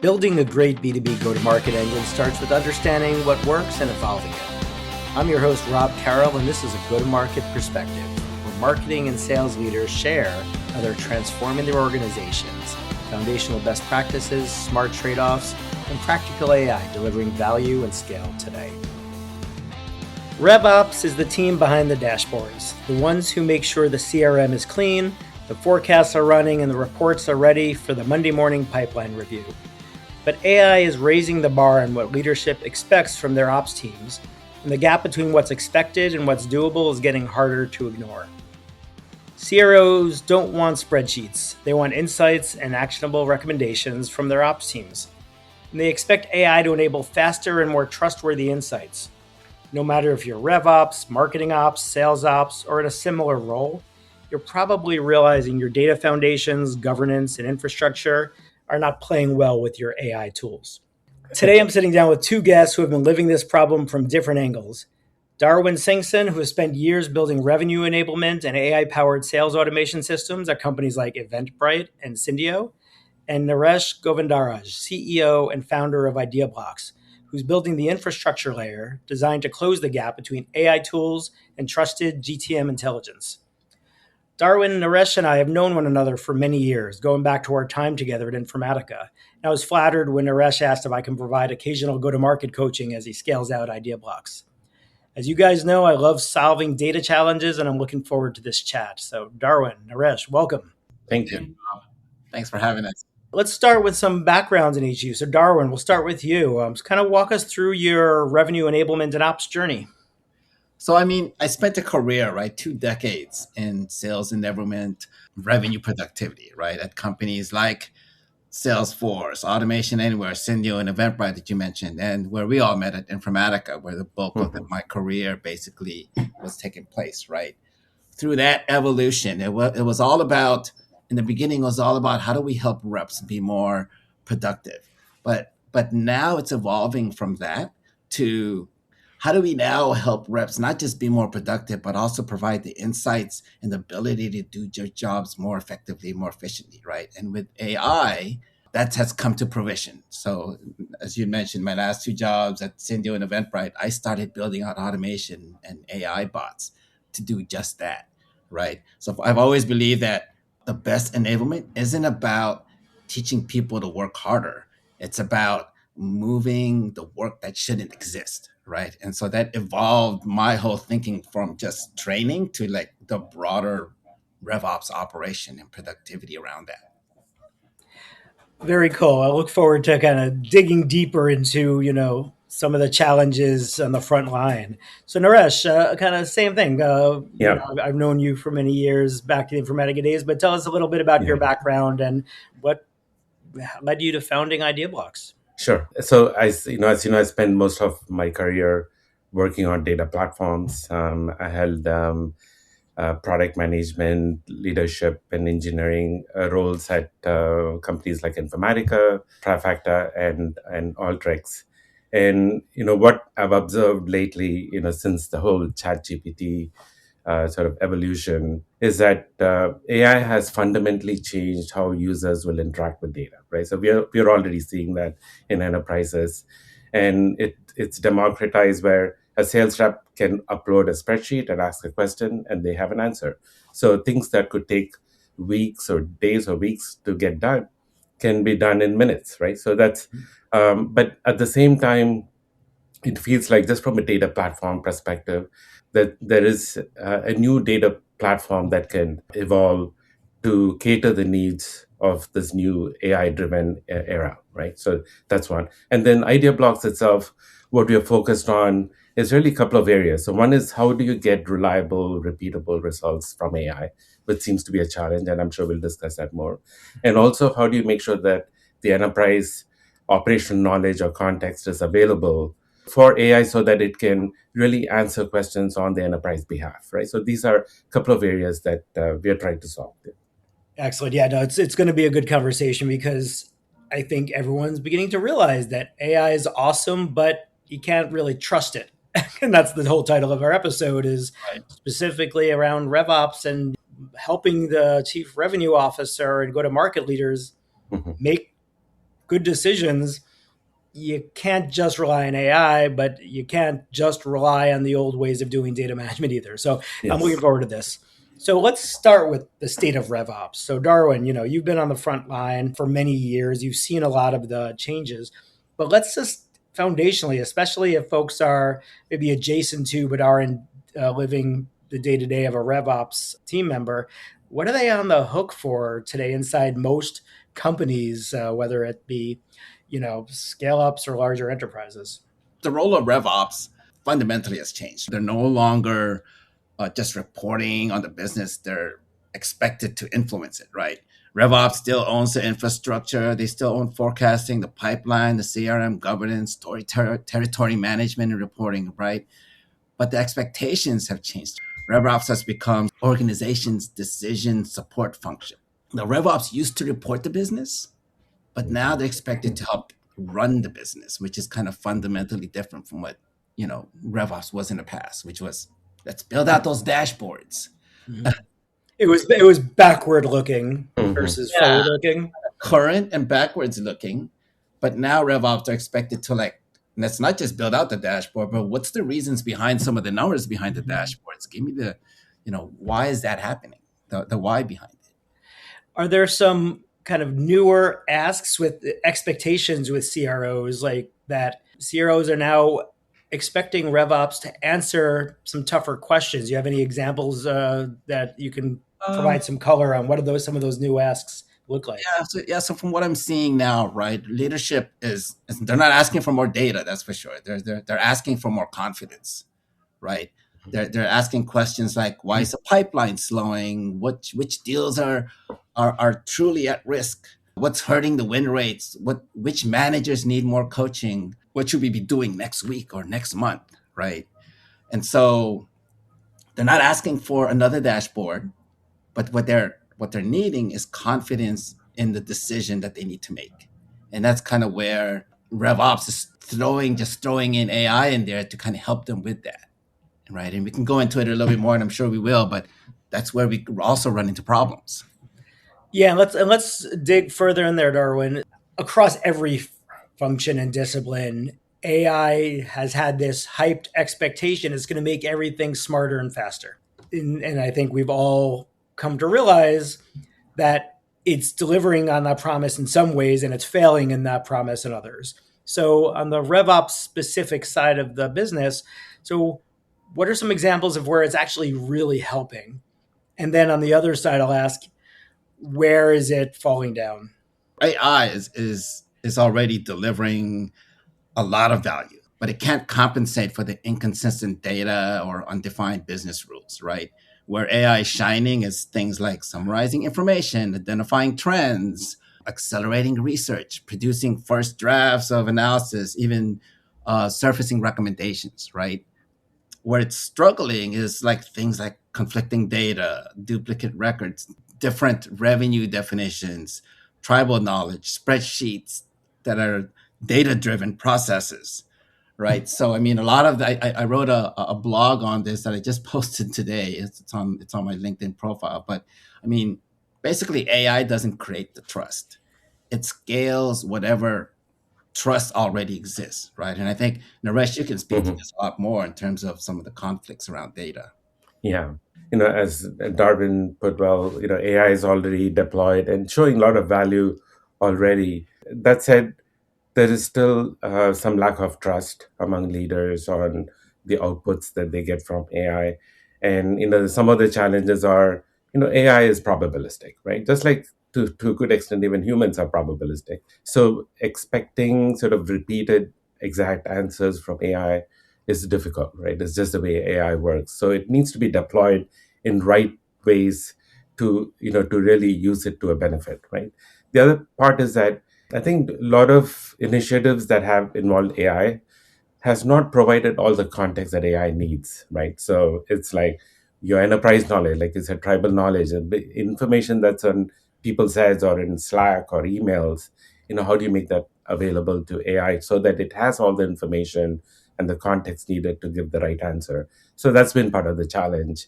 Building a great B2B go-to-market engine starts with understanding what works and evolving it. I'm your host, Rob Carroll, and this is a go-to-market perspective, where marketing and sales leaders share how they're transforming their organizations, foundational best practices, smart trade-offs, and practical AI delivering value and scale today. RevOps is the team behind the dashboards, the ones who make sure the CRM is clean, the forecasts are running, and the reports are ready for the Monday morning pipeline review. But AI is raising the bar on what leadership expects from their ops teams, and the gap between what's expected and what's doable is getting harder to ignore. CROs don't want spreadsheets. They want insights and actionable recommendations from their ops teams. And they expect AI to enable faster and more trustworthy insights. No matter if you're RevOps, marketing ops, sales ops, or in a similar role, you're probably realizing your data foundations, governance, and infrastructure are not playing well with your AI tools. Today, I'm sitting down with two guests who have been living this problem from different angles. Darwin Singson, who has spent years building revenue enablement and AI-powered sales automation systems at companies like Eventbrite and Syndio, and Naresh Govindaraj, CEO and founder of AIdeaBlocks, who's building the infrastructure layer designed to close the gap between AI tools and trusted GTM intelligence. Darwin, Naresh, and I have known one another for many years, going back to our time together at Informatica. And I was flattered when Naresh asked if I can provide occasional go-to-market coaching as he scales out AIdeaBlocks. As you guys know, I love solving data challenges, and I'm looking forward to this chat. So Darwin, Naresh, welcome. Thank you. Thanks for having us. Let's start with some backgrounds in each of you. So Darwin, we'll start with you. Just kind of walk us through your revenue enablement and ops journey. So, I spent a career, 2 decades in sales enablement, revenue productivity, at companies like Salesforce, Automation Anywhere, Syndio, and Eventbrite that you mentioned, and where we all met at Informatica, where the bulk of my career basically was taking place, Through that evolution, it was all about, in the beginning, it was all about how do we help reps be more productive. But now it's evolving from that to how do we now help reps not just be more productive, but also provide the insights and the ability to do their jobs more effectively, more efficiently, And with AI, that has come to fruition. So as you mentioned, my last 2 jobs at Syndio and Eventbrite, I started building out automation and AI bots to do just that, So I've always believed that the best enablement isn't about teaching people to work harder. It's about moving the work that shouldn't exist, And so that evolved my whole thinking from just training to the broader RevOps operation and productivity around that. Very cool. I look forward to kind of digging deeper into, some of the challenges on the front line. So Naresh, kind of same thing. I've known you for many years, back to the Informatica days, but tell us a little bit about your background and what led you to founding AIdeaBlocks. Sure. So I spent most of my career working on data platforms. I held product management, leadership, and engineering roles at companies like Informatica, Trifacta, and Alteryx. And what I've observed lately, since the whole ChatGPT sort of evolution, is that AI has fundamentally changed how users will interact with data, So we're already seeing that in enterprises, and it's democratized where a sales rep can upload a spreadsheet and ask a question, and they have an answer. So things that could take weeks or days or weeks to get done can be done in minutes, So that's, but at the same time, it feels like, just from a data platform perspective, that there is a new data platform that can evolve to cater the needs of this new AI-driven era, So that's one. And then AIdeaBlocks itself, what we are focused on is really a couple of areas. So one is, how do you get reliable, repeatable results from AI, which seems to be a challenge, and I'm sure we'll discuss that more. And also, how do you make sure that the enterprise operational knowledge or context is available for AI so that it can really answer questions on the enterprise behalf, So these are a couple of areas that we are trying to solve. Excellent. Yeah, no, it's going to be a good conversation, because I think everyone's beginning to realize that AI is awesome, but you can't really trust it. And that's the whole title of our episode, is specifically around RevOps and helping the chief revenue officer and go-to-market leaders make good decisions, you can't just rely on AI, but you can't just rely on the old ways of doing data management either. So I'm looking Yes. forward to this. So let's start with the state of RevOps. So Darwin, you've been on the front line for many years. You've seen a lot of the changes, but let's just foundationally, especially if folks are maybe adjacent to but aren't living the day to day of a RevOps team member, what are they on the hook for today inside most companies, whether it be scale ups or larger enterprises? The role of RevOps fundamentally has changed. They're no longer just reporting on the business. They're expected to influence it, right? RevOps still owns the infrastructure. They still own forecasting, the pipeline, the CRM governance, territory management and reporting, right? But the expectations have changed. RevOps has become organization's decision support function. The RevOps used to report the business, but now they're expected to help run the business, which is kind of fundamentally different from what RevOps was in the past, which was let's build out those dashboards. It was backward looking versus Yeah, forward looking. current and backwards looking, but now RevOps are expected to let's not just build out the dashboard, but what's the reasons behind some of the numbers behind the dashboards? Give me the, why is that happening? The why behind it. Are there some kind of newer asks with expectations with CROs, like that CROs are now expecting RevOps to answer some tougher questions? You have any examples that you can provide some color on? What are some of those new asks look like? So from what I'm seeing now, right, leadership is they're not asking for more data, that's for sure. They're asking for more confidence, right? They're asking questions like, why is the pipeline slowing? Which deals are truly at risk? What's hurting the win rates? Which managers need more coaching? What should we be doing next week or next month, right? And so they're not asking for another dashboard, but what they're needing is confidence in the decision that they need to make. And that's kind of where RevOps is throwing in AI in there to kind of help them with that. Right. And we can go into it a little bit more, and I'm sure we will, but that's where we also run into problems. Yeah, let's dig further in there, Darwin. Across every function and discipline, AI has had this hyped expectation it's going to make everything smarter and faster. And I think we've all come to realize that it's delivering on that promise in some ways and it's failing in that promise in others. So on the RevOps specific side of the business, so what are some examples of where it's actually really helping? And then on the other side, I'll ask, where is it falling down? AI is already delivering a lot of value, but it can't compensate for the inconsistent data or undefined business rules, right? Where AI is shining is things like summarizing information, identifying trends, accelerating research, producing first drafts of analysis, even surfacing recommendations, right? Where it's struggling is like things like conflicting data, duplicate records, different revenue definitions, tribal knowledge, spreadsheets that are data-driven processes, right? So, I mean, a lot of I wrote a blog on this that I just posted today. It's on my LinkedIn profile. But I mean, basically, AI doesn't create the trust; it scales whatever trust already exists, right? And I think, Naresh, you can speak to this a lot more in terms of some of the conflicts around data. Yeah. As Darwin put well, AI is already deployed and showing a lot of value already. That said, there is still some lack of trust among leaders on the outputs that they get from AI. And, some of the challenges are, AI is probabilistic, right? Just like to a good extent, even humans are probabilistic. So expecting sort of repeated exact answers from AI is difficult, right? It's just the way AI works. So it needs to be deployed in right ways to really use it to a benefit, right? The other part is that I think a lot of initiatives that have involved AI has not provided all the context that AI needs, right? So it's like your enterprise knowledge, like you said, tribal knowledge, and the information that's on people's heads or in Slack or emails. How do you make that available to AI so that it has all the information and the context needed to give the right answer? So that's been part of the challenge,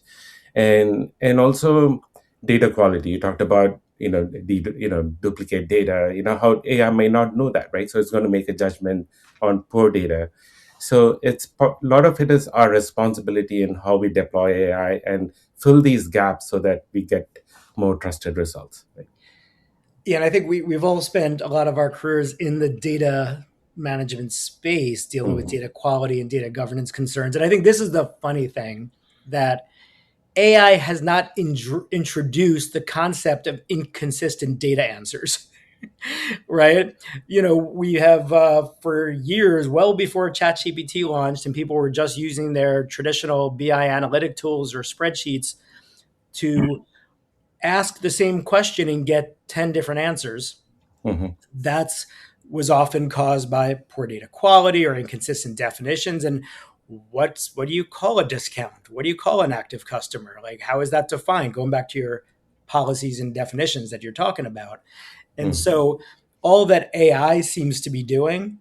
and also data quality. You talked about duplicate data. How AI may not know that, right? So it's going to make a judgment on poor data. So a lot of it is our responsibility in how we deploy AI and fill these gaps so that we get more trusted results. Right? Yeah, and I think we've all spent a lot of our careers in the data management space dealing with Mhm. data quality and data governance concerns. And I think this is the funny thing, that AI has not introduced the concept of inconsistent data answers, right? We have for years, well before ChatGPT launched, and people were just using their traditional BI analytic tools or spreadsheets to ask the same question and get 10 different answers. Mhm. That's was often caused by poor data quality or inconsistent definitions. And what do you call a discount? What do you call an active customer? Like, how is that defined? Going back to your policies and definitions that you're talking about. And Mhm. so all that AI seems to be doing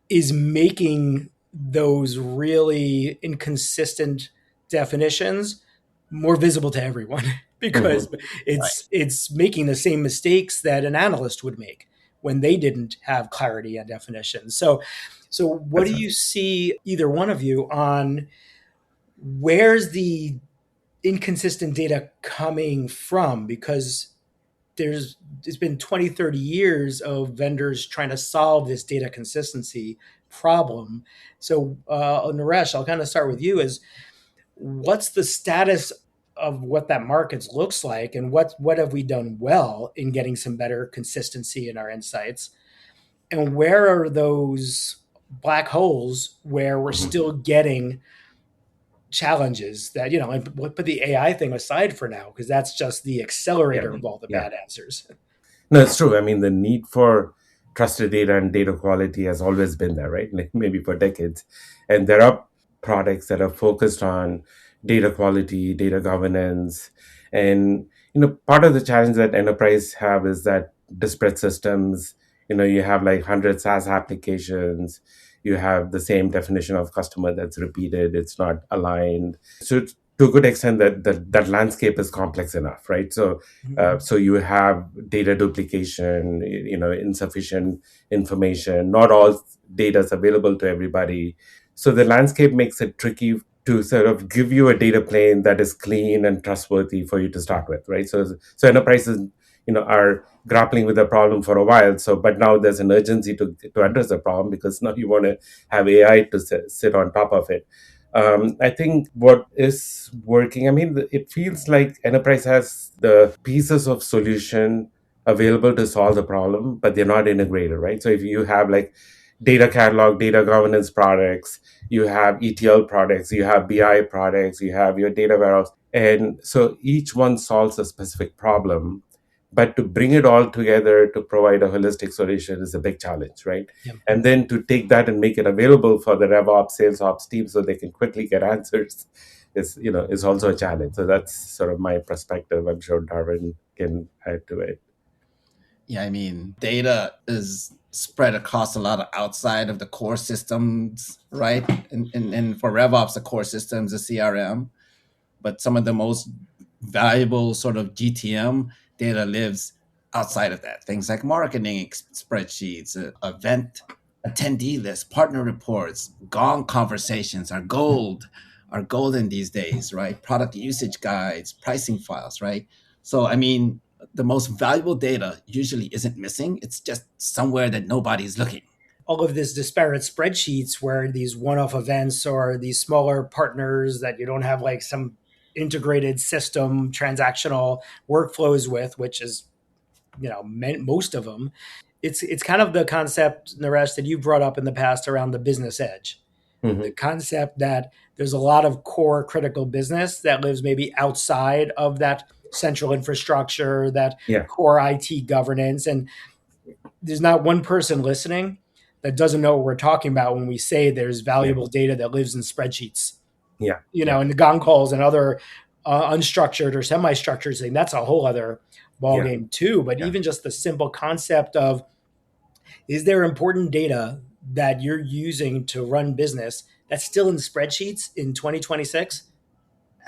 is making those really inconsistent definitions more visible to everyone because Mhm. Right. it's making the same mistakes that an analyst would make when they didn't have clarity on definitions. So what That's do right. you see, either one of you, on where's the inconsistent data coming from? Because it's been 20, 30 years of vendors trying to solve this data consistency problem. So Naresh, I'll kind of start with you. Is what's the status of what that market looks like, and what have we done well in getting some better consistency in our insights, and where are those black holes where we're Mhm. still getting challenges that, and we'll put the AI thing aside for now, because that's just the Yeah. accelerator of all the Yeah. bad answers. No, it's true. I mean, the need for trusted data and data quality has always been there, right? Like maybe for decades. And there are products that are focused on data quality, data governance. And, part of the challenge that enterprise have is that disparate systems, you have like 100 SaaS applications, you have the same definition of customer that's repeated, it's not aligned. So to a good extent that landscape is complex enough, right? So you have data duplication, insufficient information, not all data is available to everybody. So the landscape makes it tricky to sort of give you a data plane that is clean and trustworthy for you to start with, right? So enterprises, are grappling with the problem for a while. So, but now there's an urgency to address the problem, because now you want to have AI to sit on top of it. I think what is working, I mean, it feels like enterprise has the pieces of solution available to solve the problem, but they're not integrated, right? So if you have like data catalog, data governance products, you have ETL products, you have BI products, you have your data warehouse. And so each one solves a specific problem. But to bring it all together to provide a holistic solution is a big challenge, right? Yeah. And then to take that and make it available for the RevOps, sales ops team so they can quickly get answers is also a challenge. So that's sort of my perspective. I'm sure Darwin can add to it. Yeah, I mean, data is spread across a lot of outside of the core systems, right? And for RevOps, the core systems, the CRM, but some of the most valuable sort of GTM data lives outside of that. Things like marketing spreadsheets, event attendee lists, partner reports, gong conversations are golden these days, right? Product usage guides, pricing files, right? So, I mean, the most valuable data usually isn't missing. It's just somewhere that nobody's looking. All of these disparate spreadsheets where these one-off events or these smaller partners that you don't have like some integrated system transactional workflows with, which is most of them. It's kind of the concept, Naresh, that you brought up in the past around the business edge. The Hmm. concept that there's a lot of core critical business that lives maybe outside of that central infrastructure, that Yeah, core IT governance, and there's not one person listening that doesn't know what we're talking about when we say there's yeah, valuable data that lives in spreadsheets, yeah, yeah, and the gong calls and other unstructured or semi-structured thing. That's a whole other yeah, ballgame too. But yeah. even just the simple concept of, is there important data that you're using to run business that's still in spreadsheets in 2026?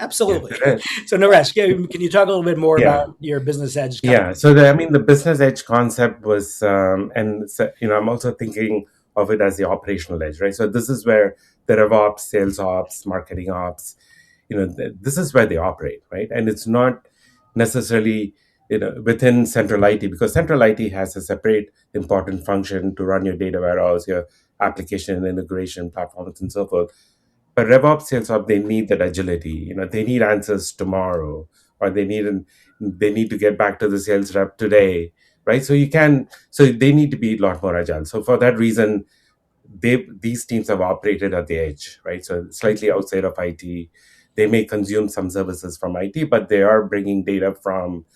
Absolutely. Yeah. So Naresh, can you talk a little bit more Yeah. about your business edge kind of? Yeah. So the business edge concept was, and so, I'm also thinking of it as the operational edge, right? So this is where the RevOps, sales ops, marketing ops, this is where they operate, right? And it's not necessarily, within central IT, because central IT has a separate important function to run your data warehouse, your application integration platforms, and so forth. But RevOps, sales ops, they need that agility. They need answers tomorrow, or they need to get back to the sales rep today, right? So they need to be a lot more agile. So for that reason, these teams have operated at the edge, right? So slightly outside of IT. They may consume some services from IT, but they are bringing data from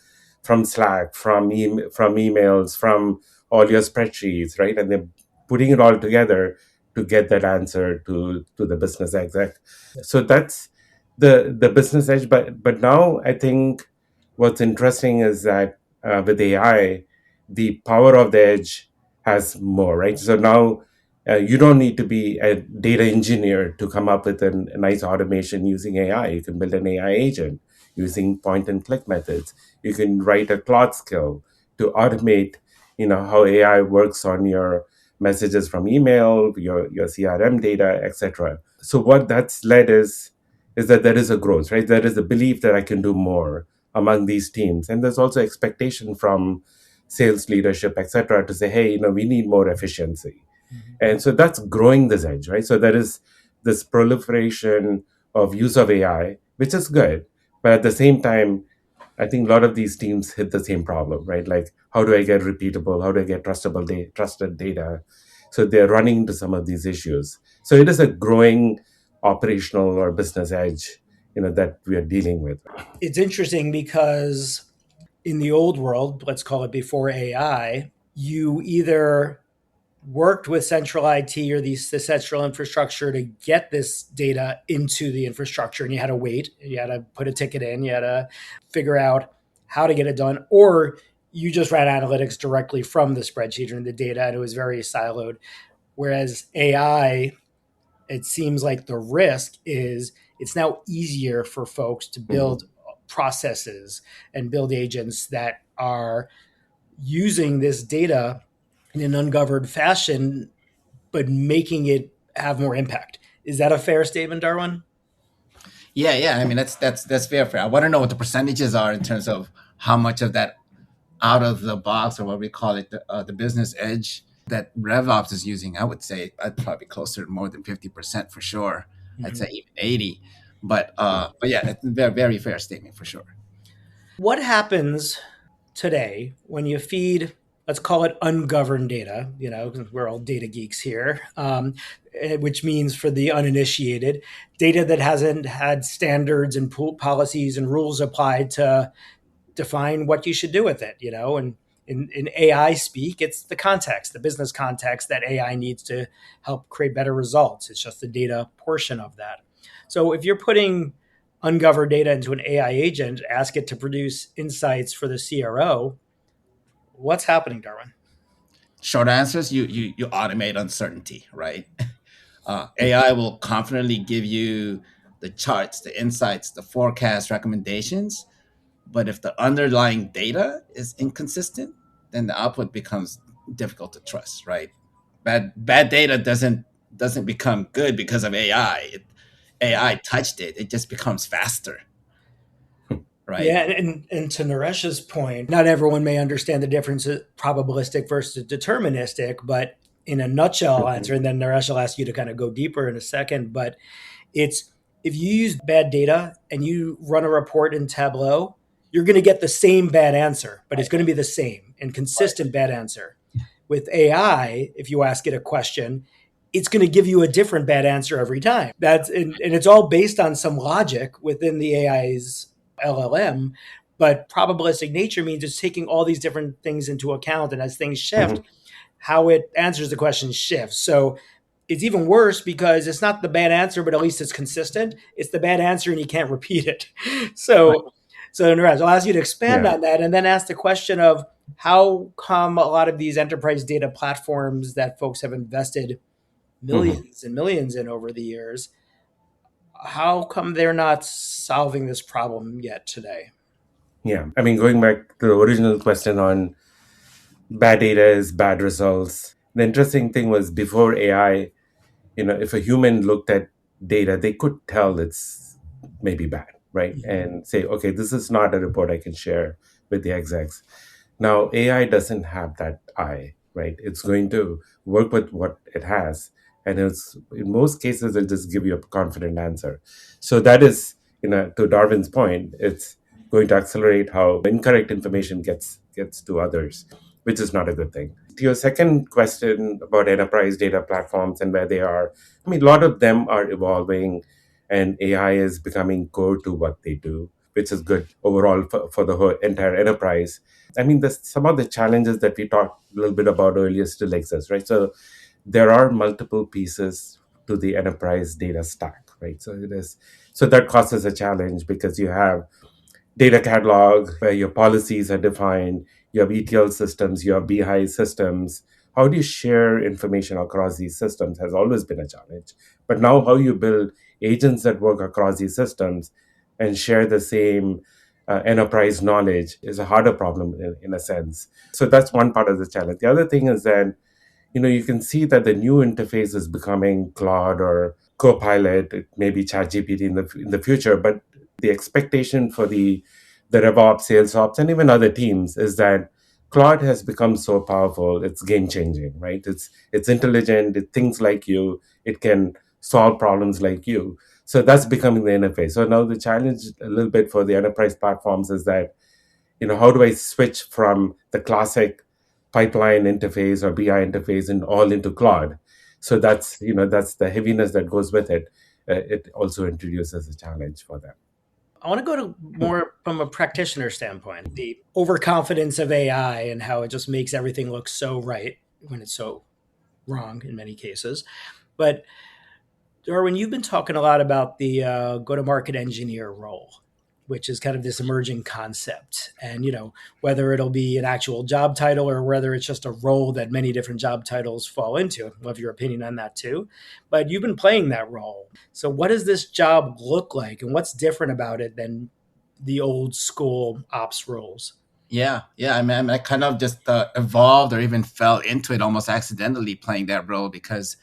Slack, from emails, from all your spreadsheets, right? And they're putting it all together to get that answer to the business exec. So that's the business edge. But now I think what's interesting is that with AI, the power of the edge has more, right? So now you don't need to be a data engineer to come up with a nice automation using AI. You can build an AI agent using point and click methods. You can write a Claude skill to automate, how AI works on your messages from email, your CRM data, etc. So what that's led is that there is a growth, right? There is a belief that I can do more among these teams, and there's also expectation from sales leadership, etc., to say, hey, we need more efficiency. And so that's growing this edge, right? So there is this proliferation of use of AI, which is good. But at the same time, I think a lot of these teams hit the same problem, right? Like, how do I get repeatable? How do I get trusted data? So they're running into some of these issues. So it is a growing operational or business edge, that we are dealing with. It's interesting because in the old world, let's call it before AI, you either worked with central IT or the central infrastructure to get this data into the infrastructure, and you had to wait, you had to put a ticket in, you had to figure out how to get it done, or you just ran analytics directly from the spreadsheet or the data, and it was very siloed. Whereas AI, it seems like the risk is it's now easier for folks to build processes and build agents that are using this data in an ungoverned fashion, but making it have more impact. Is that a fair statement, Darwin? Yeah. I mean, that's fair. I want to know what the percentages are in terms of how much of that out of the box, or what we call it, the business edge that RevOps is using. I would say I'd probably closer to more than 50% for sure. I'd say even 80. But yeah, it's a very, very fair statement for sure. What happens today when you feed, let's call it ungoverned data, 'cause we're all data geeks here, which means for the uninitiated, data that hasn't had standards and policies and rules applied to define what you should do with it, and in AI speak, it's the context, the business context that AI needs to help create better results. It's just the data portion of that. So if you're putting ungoverned data into an AI agent, ask it to produce insights for the CRO, what's happening, Darwin? Short answers, you automate uncertainty, right? AI will confidently give you the charts, the insights, the forecast recommendations. But if the underlying data is inconsistent, then the output becomes difficult to trust, right? Bad data doesn't become good because of AI. AI touched it; it just becomes faster, right? Yeah, and to Naresh's point, not everyone may understand the difference of probabilistic versus deterministic, but in a nutshell answer, and then Naresh will ask you to kind of go deeper in a second, but it's if you use bad data and you run a report in Tableau, you're going to get the same bad answer, but it's going to be the same and consistent bad answer. With AI, if you ask it a question, it's going to give you a different bad answer every time. And it's all based on some logic within the AI's LLM, but probabilistic nature means it's taking all these different things into account, and as things shift, how it answers the question shifts. So it's even worse because it's not the bad answer, but at least it's consistent. It's the bad answer and you can't repeat it. So Naresh, I'll ask you to expand on that and then ask the question of how come a lot of these enterprise data platforms that folks have invested millions and millions in over the years How come they're not solving this problem yet today? Yeah, I mean, going back to the original question on bad data is bad results. The interesting thing was before AI, if a human looked at data, they could tell it's maybe bad, right? And say, okay, this is not a report I can share with the execs. Now, AI doesn't have that eye, right? It's going to work with what it has. And it's in most cases, it'll just give you a confident answer. So that is, to Darwin's point, it's going to accelerate how incorrect information gets to others, which is not a good thing. To your second question about enterprise data platforms and where they are, I mean, a lot of them are evolving and AI is becoming core to what they do, which is good overall for the whole entire enterprise. I mean, some of the challenges that we talked a little bit about earlier still exist, right? So there are multiple pieces to the enterprise data stack, right? So that causes a challenge because you have data catalog where your policies are defined, you have ETL systems, you have BI systems. How do you share information across these systems has always been a challenge. But now, how you build agents that work across these systems and share the same enterprise knowledge is a harder problem in a sense. So that's one part of the challenge. The other thing is that you can see that the new interface is becoming Claude or Copilot, it may be ChatGPT in the future, but the expectation for the RevOps, SalesOps, and even other teams is that Claude has become so powerful, it's game changing, right? It's intelligent, it thinks like you, it can solve problems like you. So that's becoming the interface. So now the challenge a little bit for the enterprise platforms is that how do I switch from the classic pipeline interface or BI interface and all into Claude? So that's the heaviness that goes with it. It also introduces a challenge for them. I want to go to more from a practitioner standpoint, the overconfidence of AI and how it just makes everything look so right when it's so wrong in many cases. But Darwin, you've been talking a lot about the go-to-market engineer role, which is kind of this emerging concept. And, whether it'll be an actual job title or whether it's just a role that many different job titles fall into. I'd love your opinion on that too. But you've been playing that role. So what does this job look like and what's different about it than the old school ops roles? Yeah. I kind of just evolved or even fell into it almost accidentally playing that role because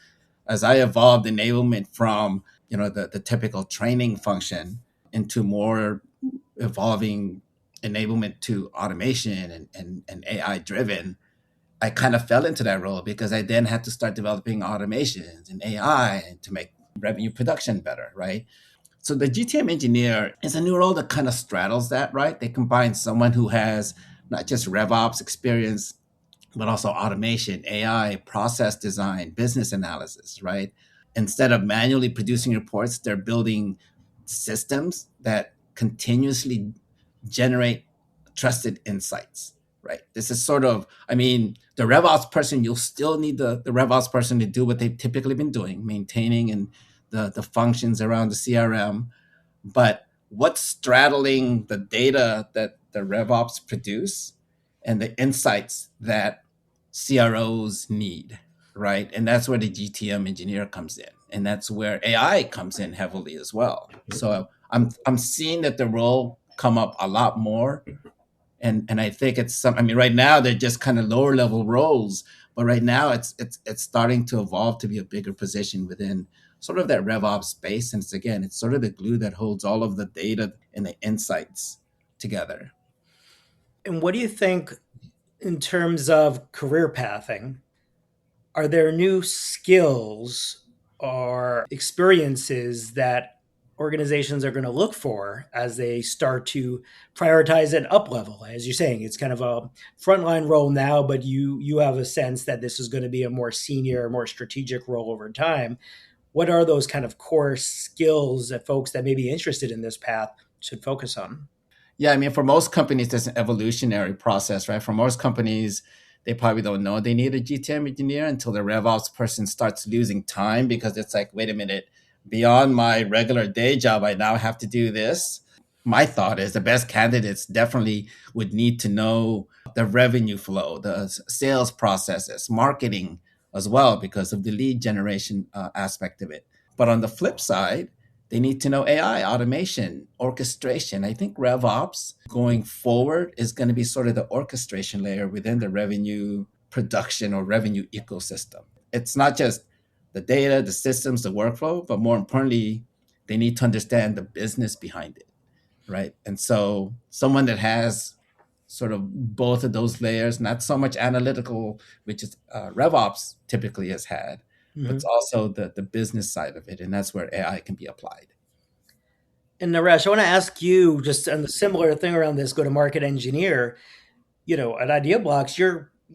as I evolved enablement from the typical training function into more evolving enablement to automation and AI driven, I kind of fell into that role because I then had to start developing automations and AI to make revenue production better, right? So the GTM engineer is a new role that kind of straddles that, right? They combine someone who has not just RevOps experience, but also automation, AI, process design, business analysis, right? Instead of manually producing reports, they're building systems that continuously generate trusted insights, right? This is sort of, the RevOps person, you'll still need the RevOps person to do what they've typically been doing, maintaining and the functions around the CRM. But what's straddling the data that the RevOps produce and the insights that CROs need, right? And that's where the GTM engineer comes in. And that's where AI comes in heavily as well. So I'm seeing that the role come up a lot more. And I think it's right now they're just kind of lower level roles, but right now it's starting to evolve to be a bigger position within sort of that RevOps space. And it's sort of the glue that holds all of the data and the insights together. And what do you think in terms of career pathing? Are there new skills or experiences that organizations are going to look for as they start to prioritize an up level? As you're saying, it's kind of a frontline role now, but you have a sense that this is going to be a more senior, more strategic role over time. What are those kind of core skills that folks that may be interested in this path should focus on? Yeah, for most companies, there's an evolutionary process, right? For most companies, they probably don't know they need a GTM engineer until the RevOps person starts losing time because it's like, wait a minute, beyond my regular day job, I now have to do this. My thought is the best candidates definitely would need to know the revenue flow, the sales processes, marketing as well, because of the lead generation aspect of it. But on the flip side, They need to know AI, automation, orchestration. I think RevOps going forward is going to be sort of the orchestration layer within the revenue production or revenue ecosystem. It's not just the data, the systems, the workflow, but more importantly, they need to understand the business behind it, right? And so someone that has sort of both of those layers, not so much analytical, which is RevOps typically has had, but it's also the business side of it. And that's where AI can be applied. And Naresh, I want to ask you just on the similar thing around this go-to-market engineer. At AIdeaBlocks,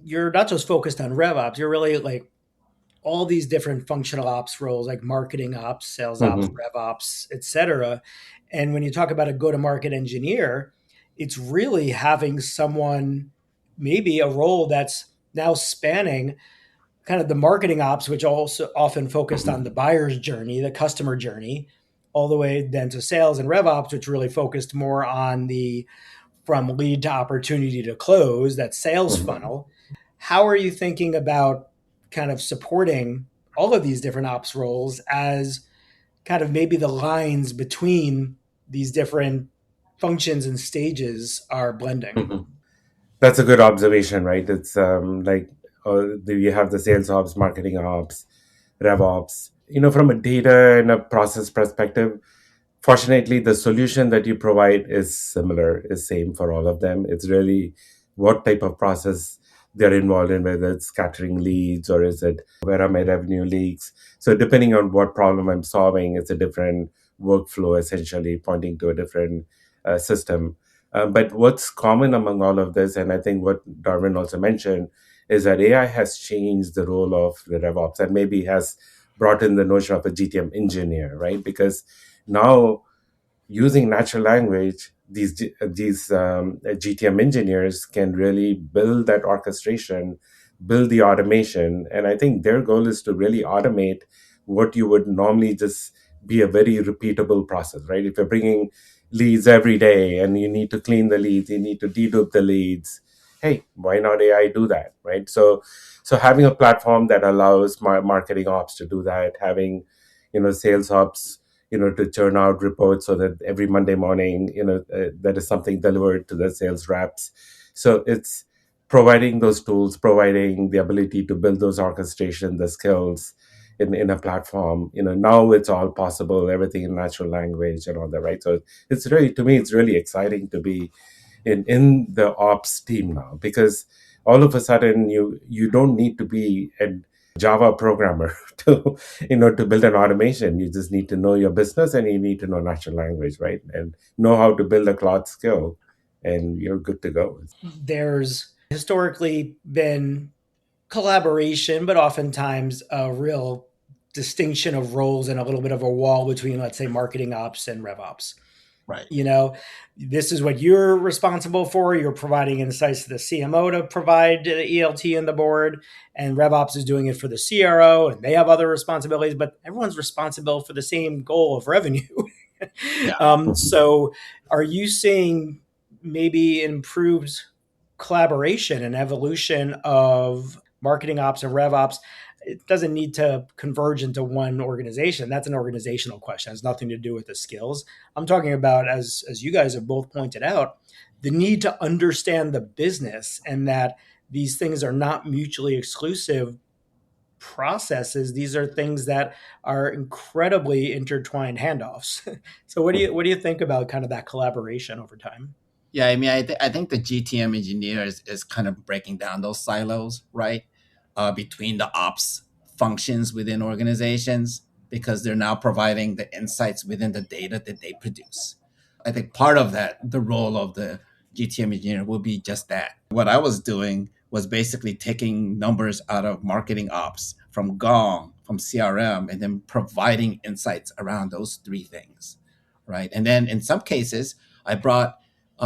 you're not just focused on RevOps. You're really like all these different functional ops roles, like marketing ops, sales ops, RevOps, et cetera. And when you talk about a go-to-market engineer, it's really having someone, maybe a role that's now spanning kind of the marketing ops, which also often focused on the buyer's journey, the customer journey, all the way then to sales, and RevOps, which really focused more on the from lead to opportunity to close, that sales funnel. How are you thinking about kind of supporting all of these different ops roles as kind of maybe the lines between these different functions and stages are blending? That's a good observation, right? It's you have the sales ops, marketing ops, RevOps. From a data and a process perspective, fortunately, the solution that you provide is similar, is same for all of them. It's really what type of process they're involved in, whether it's capturing leads or is it where are my revenue leaks. So depending on what problem I'm solving, it's a different workflow, essentially pointing to a different system. But what's common among all of this, and I think what Darwin also mentioned, is that AI has changed the role of the RevOps and maybe has brought in the notion of a GTM engineer, right? Because now using natural language, these GTM engineers can really build that orchestration, build the automation. And I think their goal is to really automate what you would normally just be a very repeatable process, right? If you're bringing leads every day and you need to clean the leads, you need to dedupe the leads, hey, why not AI do that, right? So having a platform that allows marketing ops to do that, having sales ops to churn out reports so that every Monday morning that is something delivered to the sales reps. So it's providing those tools, providing the ability to build those orchestration, the skills in a platform. Now it's all possible, everything in natural language and all that, right? So it's really, to me, it's really exciting to be in the ops team now, because all of a sudden you don't need to be a Java programmer to build an automation. You just need to know your business and you need to know natural language, right? And know how to build a cloud skill, and you're good to go. There's historically been collaboration, but oftentimes a real distinction of roles and a little bit of a wall between, let's say, marketing ops and RevOps. Right. This is what you're responsible for. You're providing insights to the CMO to provide the ELT and the board, and RevOps is doing it for the CRO, and they have other responsibilities, but everyone's responsible for the same goal of revenue. Yeah. So are you seeing maybe improved collaboration and evolution of marketing ops and RevOps? It doesn't need to converge into one organization. That's an organizational question. It has nothing to do with the skills. I'm talking about, as you guys have both pointed out, the need to understand the business, and that these things are not mutually exclusive processes. These are things that are incredibly intertwined handoffs. So what do you think about kind of that collaboration over time? Yeah, I mean, I think the GTM engineer is kind of breaking down those silos, right? Between the ops functions within organizations, because they're now providing the insights within the data that they produce. I think part of that, the role of the GTM engineer will be just that. What I was doing was basically taking numbers out of marketing ops, from Gong, from CRM, and then providing insights around those three things, right? And then in some cases, I brought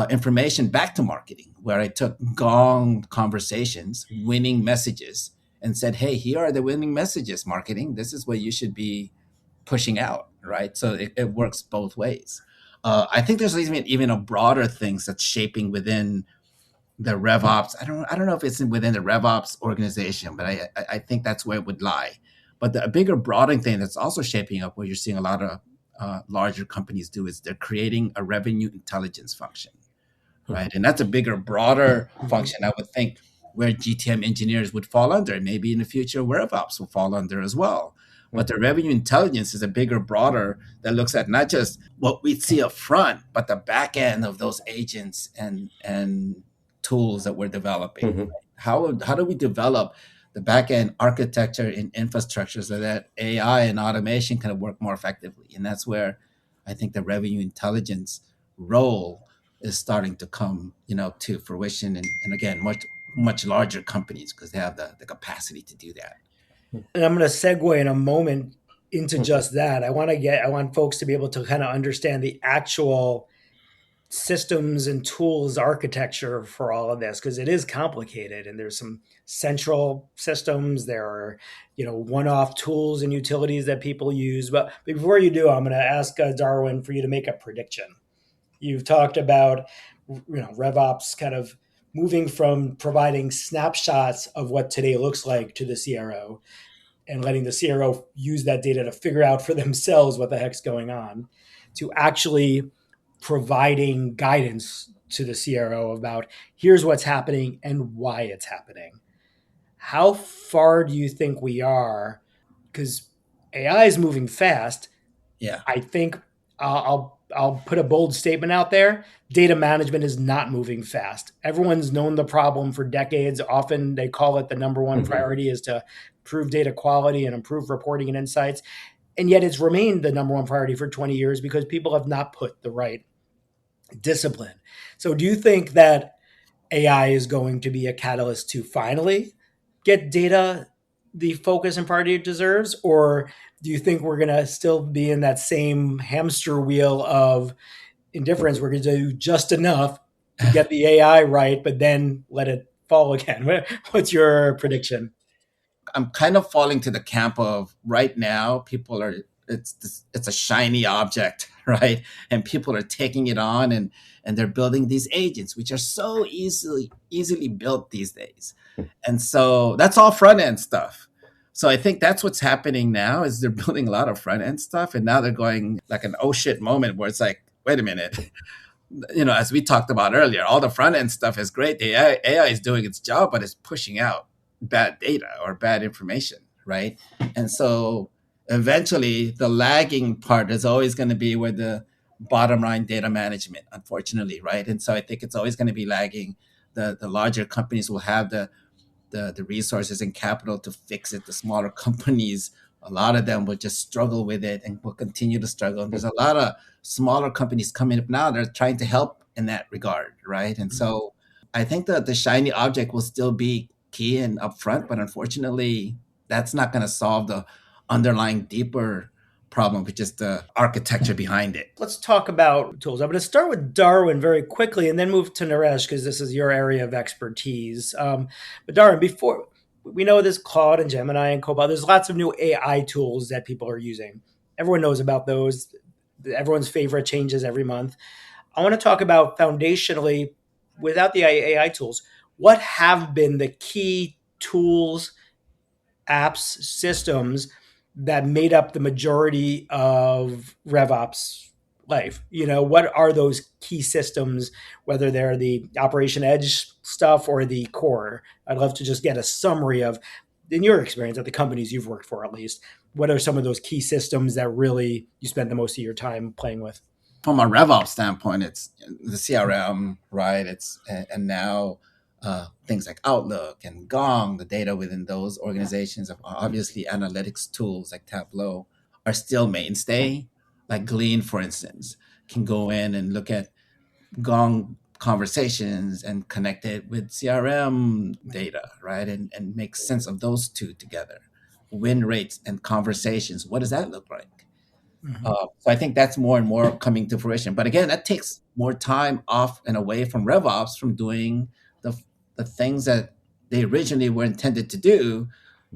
information back to marketing, where I took Gong conversations, winning messages, and said, hey, here are the winning messages, marketing. This is what you should be pushing out, right? So it works both ways. I think there's even a broader things that's shaping within the RevOps. I don't know if it's within the RevOps organization, but I think that's where it would lie. But the bigger broadening thing that's also shaping up, where you're seeing a lot of larger companies do is they're creating a revenue intelligence function, right? And that's a bigger, broader function, I would think, where GTM engineers would fall under. Maybe in the future, RevOps will fall under as well. But the revenue intelligence is a bigger, broader that looks at not just what we see up front, but the back end of those agents and tools that we're developing. How do we develop the back end architecture and infrastructure so that AI and automation can work more effectively? And that's where I think the revenue intelligence role is starting to come, to fruition. And again, much larger companies because they have the capacity to do that. And I'm going to segue in a moment into just that. I want folks to be able to kind of understand the actual systems and tools architecture for all of this, because it is complicated and there's some central systems. There are, one-off tools and utilities that people use. But before you do, I'm going to ask Darwin for you to make a prediction. You've talked about, RevOps kind of moving from providing snapshots of what today looks like to the CRO and letting the CRO use that data to figure out for themselves what the heck's going on, to actually providing guidance to the CRO about here's what's happening and why it's happening. How far do you think we are? Because AI is moving fast. Yeah. I think I'll put a bold statement out there. Data management is not moving fast. Everyone's known the problem for decades. Often they call it the number one priority is to improve data quality and improve reporting and insights. And yet it's remained the number one priority for 20 years because people have not put the right discipline. So do you think that AI is going to be a catalyst to finally get data the focus and priority it deserves? Or do you think we're going to still be in that same hamster wheel of indifference? We're going to do just enough to get the AI right, but then let it fall again. What's your prediction? I'm kind of falling to the camp of right now, it's a shiny object, right? And people are taking it on and they're building these agents, which are so easily built these days. And so that's all front end stuff. So I think that's what's happening now is they're building a lot of front end stuff. And now they're going like an oh shit moment where it's like, wait a minute, as we talked about earlier, all the front end stuff is great. The AI is doing its job, but it's pushing out bad data or bad information, right? And so eventually the lagging part is always going to be where the bottom line data management, unfortunately, right? And so I think it's always going to be lagging. The larger companies will have the resources and capital to fix it. The smaller companies, a lot of them will just struggle with it and will continue to struggle. And there's a lot of smaller companies coming up now. They're trying to help in that regard, right? And so I think that the shiny object will still be key and upfront, but unfortunately, that's not going to solve the underlying deeper problem, which is the architecture behind it. Let's talk about tools. I'm going to start with Darwin very quickly and then move to Naresh because this is your area of expertise. But Darwin, before we know this Claude and Gemini and Copilot, there's lots of new AI tools that people are using. Everyone knows about those. Everyone's favorite changes every month. I want to talk about foundationally, without the AI tools, what have been the key tools, apps, systems that made up the majority of RevOps life? What are those key systems, whether they're the Operation Edge stuff or the core? I'd love to just get a summary of, in your experience at the companies you've worked for at least, what are some of those key systems that really you spend the most of your time playing with? From a RevOps standpoint, it's the CRM, right? And now things like Outlook and Gong, the data within those organizations, of obviously analytics tools like Tableau are still mainstay. Like Glean, for instance, can go in and look at Gong conversations and connect it with CRM data, right? And make sense of those two together. Win rates and conversations, what does that look like? So I think that's more and more coming to fruition. But again, that takes more time off and away from RevOps from doing the things that they originally were intended to do.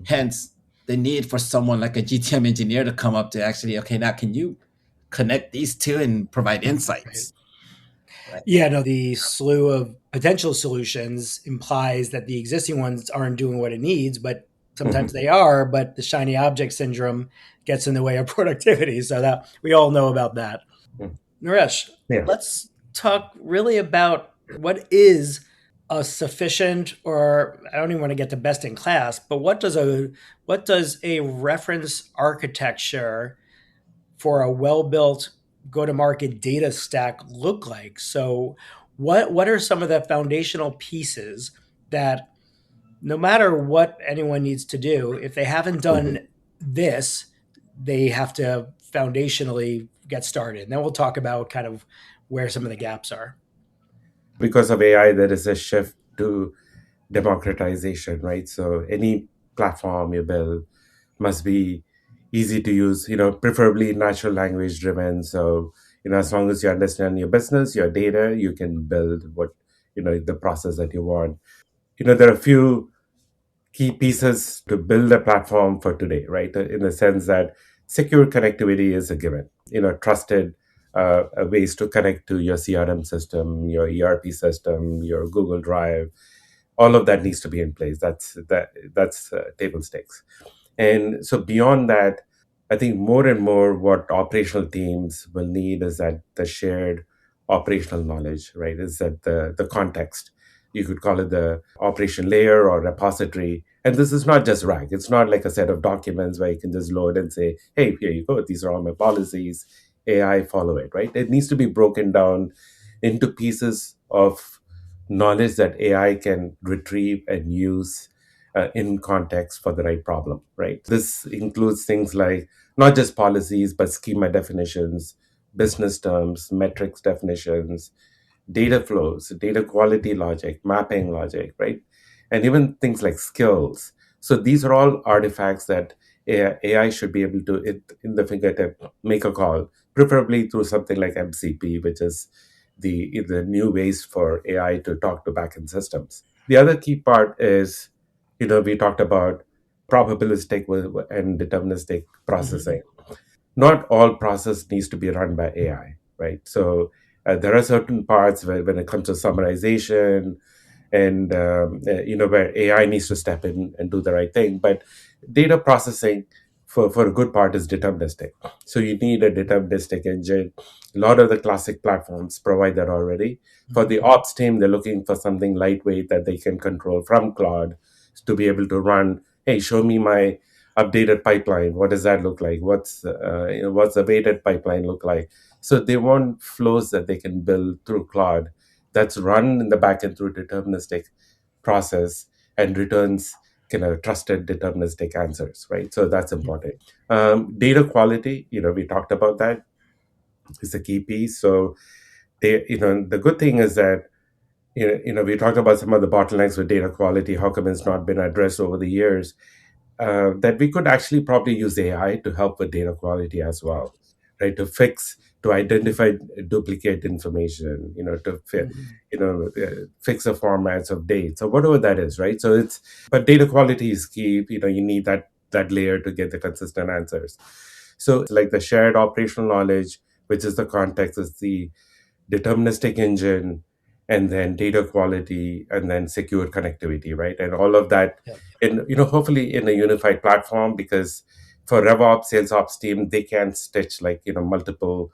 Hence, the need for someone like a GTM engineer to come up to actually, okay, now can you connect these two and provide insights? Right. Yeah, no, the slew of potential solutions implies that the existing ones aren't doing what it needs, but Sometimes they are, but the shiny object syndrome gets in the way of productivity. So that we all know about that. Mhm. Naresh, Yeah. let's talk really about what is a sufficient, or I don't even want to get to best in class, but what does a reference architecture for a well-built go-to-market data stack look like? So what are some of the foundational pieces that no matter what anyone needs to do, if they haven't Mhm. done this, they have to foundationally get started. And then we'll talk about kind of where some of the gaps are. Because of AI, there is a shift to democratization, right? So any platform you build must be easy to use, preferably natural language driven. So, as long as you understand your business, your data, you can build the process that you want. There are a few key pieces to build a platform for today, right? In the sense that secure connectivity is a given, trusted ways to connect to your CRM system, your ERP system, your Google Drive, all of that needs to be in place. That's table stakes. And so beyond that, I think more and more what operational teams will need is that the shared operational knowledge, right? Is that the context. You could call it the operation layer or repository. And this is not just RAG. It's not like a set of documents where you can just load and say, hey, here you go. These are all my policies. AI follow it, right? It needs to be broken down into pieces of knowledge that AI can retrieve and use in context for the right problem, right? This includes things like not just policies, but schema definitions, business terms, metrics definitions, data flows, data quality logic, mapping logic, right? And even things like skills. So these are all artifacts that AI should be able to, in the fingertip, make a call, preferably through something like MCP, which is the new ways for AI to talk to backend systems. The other key part is, we talked about probabilistic and deterministic Mm-hmm. processing. Not all process needs to be run by AI, right? So there are certain parts where, when it comes to summarization and where AI needs to step in and do the right thing. But data processing for a good part is deterministic. So you need a deterministic engine. A lot of the classic platforms provide that already. For the Mm-hmm. ops team, they're looking for something lightweight that they can control from Claude to be able to run. Hey, show me my updated pipeline. What does that look like? What's the weighted pipeline look like? So they want flows that they can build through Claude that's run in the backend through deterministic process and returns kind of trusted deterministic answers, right? So that's important. Data quality, we talked about that, is a key piece. So the good thing is that we talked about some of the bottlenecks with data quality, how come it's not been addressed over the years, that we could actually probably use AI to help with data quality as well, right? To identify duplicate information, Mm-hmm. fix the formats of dates or whatever that is, right? But data quality is key. You need that layer to get the consistent answers. So it's like the shared operational knowledge, which is the context, is the deterministic engine, and then data quality, and then secure connectivity, right? And all of that, Yep. in hopefully in a unified platform, because for RevOps, sales ops team, they can't stitch like multiple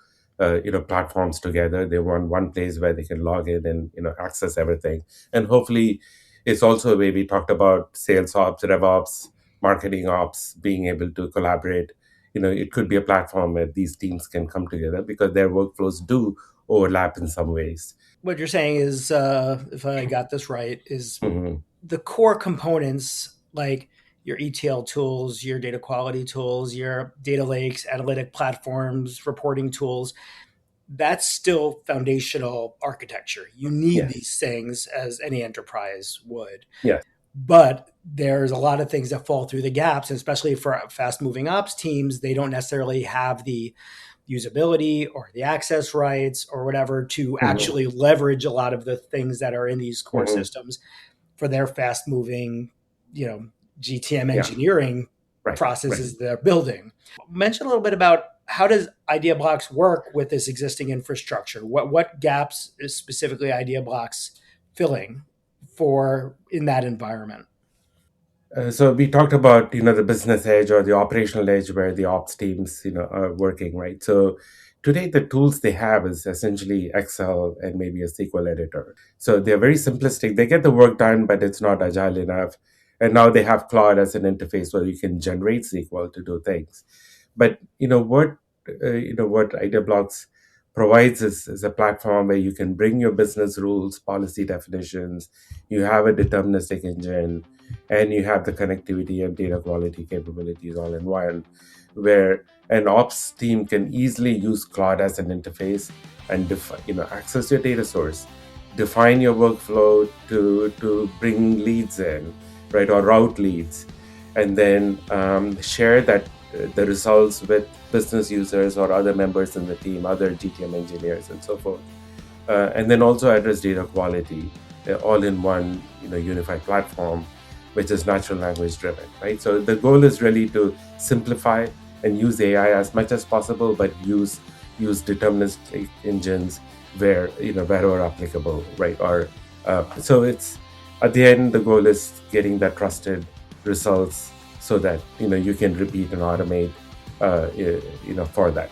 platforms together. They want one place where they can log in and access everything. And hopefully, it's also a way we talked about sales ops, RevOps, marketing ops being able to collaborate. It could be a platform where these teams can come together because their workflows do overlap in some ways. What you're saying is, if I got this right, is Mhm. the core components like your ETL tools, your data quality tools, your data lakes, analytic platforms, reporting tools, that's still foundational architecture. You need Yes. these things as any enterprise would. Yes. But there's a lot of things that fall through the gaps, and especially for fast moving ops teams, they don't necessarily have the usability or the access rights or whatever to Mhm. actually leverage a lot of the things that are in these core Mhm. systems for their fast moving, you know, GTM Yeah. engineering Right. Right. processes they're building. Mention a little bit about how does IdeaBlocks work with this existing infrastructure? What gaps is specifically IdeaBlocks filling for in that environment? So we talked about the business edge or the operational edge where the ops teams are working, right? So today the tools they have is essentially Excel and maybe a SQL editor. So they're very simplistic. They get the work done, but it's not agile enough. And now they have Claude as an interface where you can generate SQL to do things. But what IdeaBlocks provides is a platform where you can bring your business rules, policy definitions. You have a deterministic engine, and you have the connectivity and data quality capabilities all in one, where an ops team can easily use Claude as an interface and access your data source, define your workflow to bring leads in, right, or route leads, and then share that the results with business users or other members in the team, other GTM engineers, and so forth, and then also address data quality all in one unified platform, which is natural language driven, right? So the goal is really to simplify and use AI as much as possible, but use deterministic engines wherever applicable, right? Or so it's at the end the goal is getting that trusted results so that you can repeat and automate for that.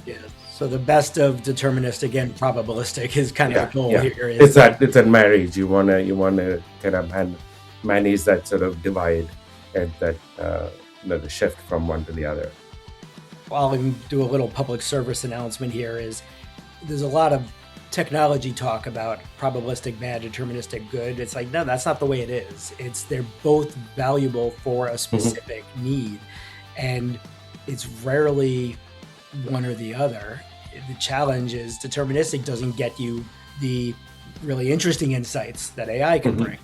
Yeah. So the best of deterministic and probabilistic is kind of the goal here. It's a marriage. You wanna kind of manage that sort of divide and that the shift from one to the other. I'll even do a little public service announcement here. Is there's a lot of technology talk about probabilistic bad, deterministic good. It's like, no, that's not the way it is. They're both valuable for a specific need, and it's rarely one or the other. The challenge is deterministic doesn't get you the really interesting insights that AI can bring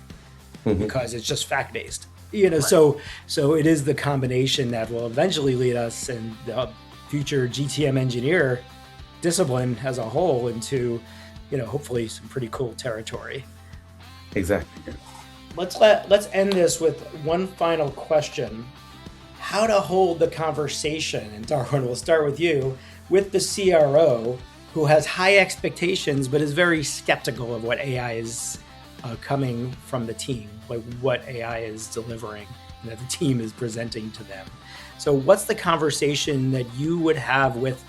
because it's just fact-based. Right. So it is the combination that will eventually lead us and the future GTM engineer discipline as a whole into, hopefully some pretty cool territory. Exactly. Let's end this with one final question. How to hold the conversation, and Darwin, we'll start with you, with the CRO who has high expectations but is very skeptical of what AI is coming from the team, like what AI is delivering and that the team is presenting to them. So what's the conversation that you would have with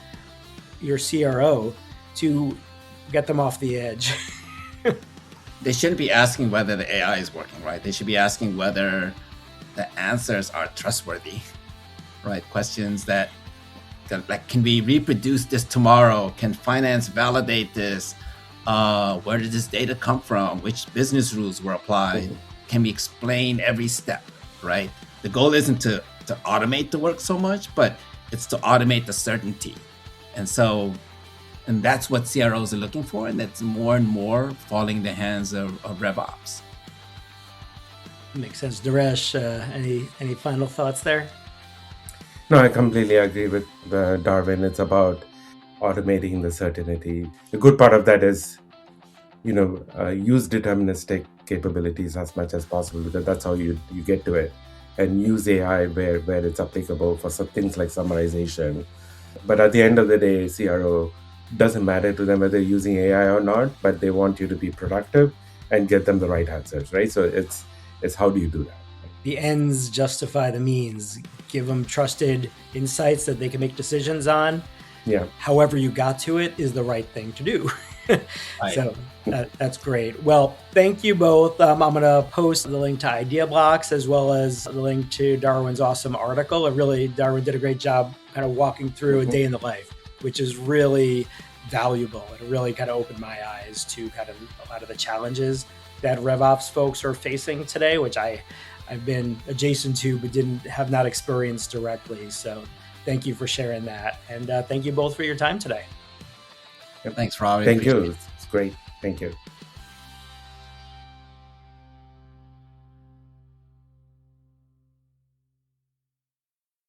your CRO to get them off the edge? They shouldn't be asking whether the AI is working, right? They should be asking whether the answers are trustworthy, right? Questions that can we reproduce this tomorrow? Can finance validate this? Where did this data come from? Which business rules were applied? Can we explain every step, right? The goal isn't to automate the work so much, but it's to automate the certainty. And that's what CROs are looking for, and that's more and more falling in the hands of RevOps. Makes sense. Naresh, any final thoughts there? No, I completely agree with Darwin. It's about automating the certainty. The good part of that is, use deterministic capabilities as much as possible, because that's how you get to it, and use AI where it's applicable for some things like summarization. But at the end of the day, CRO doesn't matter to them whether you're using AI or not, but they want you to be productive and get them the right answers, right? So it's how do you do that? The ends justify the means. Give them trusted insights that they can make decisions on. Yeah. However you got to it is the right thing to do. Right. So that's great. Well, thank you both. I'm going to post the link to IdeaBlocks as well as the link to Darwin's awesome article. Darwin did a great job kind of walking through a day in the life, which is really valuable. It really kind of opened my eyes to kind of a lot of the challenges that RevOps folks are facing today, which I've been adjacent to but have not experienced directly. So thank you for sharing that. And thank you both for your time today. Thanks, Robbie. Thank you. It's great. Thank you.